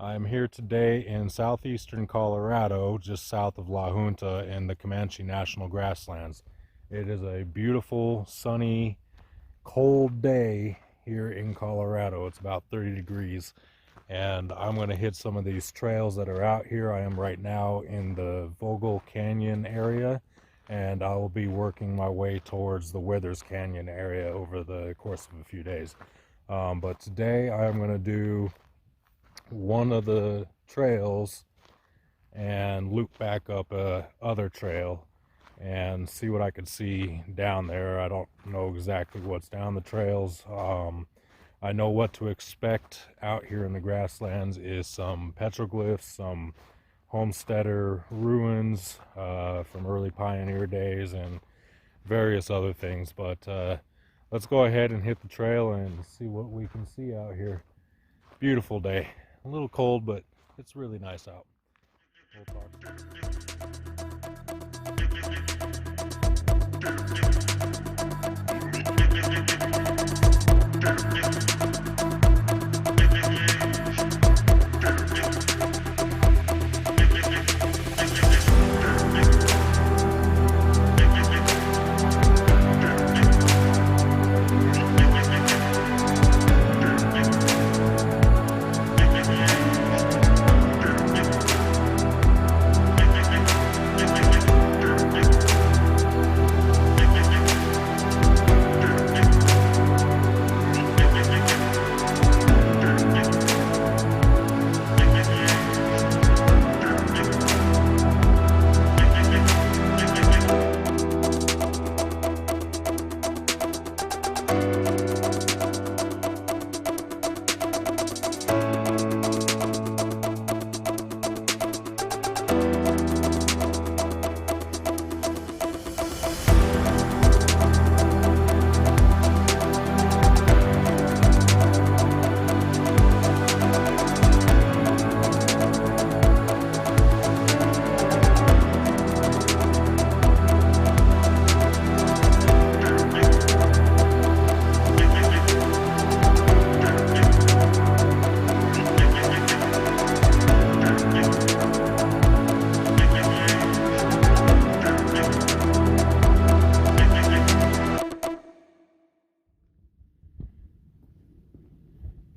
I'm here today in southeastern Colorado, just south of La Junta in the Comanche National Grasslands. It is a beautiful, sunny, cold day here in Colorado. It's about 30 degrees, and I'm going to hit some of these trails that are out here. I am right now in the Vogel Canyon area, and I will be working my way towards the Withers Canyon area over the course of a few days. But today I'm going to do one of the trails and loop back up a other trail and see what I could see down there. I don't know exactly what's down the trails. I know what to expect out here in the grasslands is some petroglyphs, some homesteader ruins from early pioneer days, and various other things. But let's go ahead and hit the trail and see what we can see out here. Beautiful day. A little cold, but it's really nice out. We'll talk.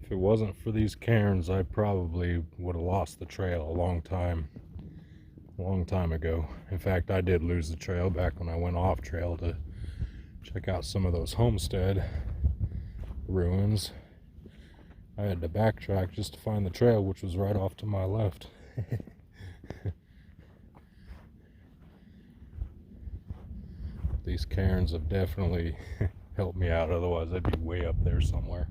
If it wasn't for these cairns, I probably would have lost the trail a long time ago. In fact, I did lose the trail back when I went off trail to check out some of those homestead ruins. I had to backtrack just to find the trail, which was right off to my left. These cairns have definitely helped me out, otherwise I'd be way up there somewhere.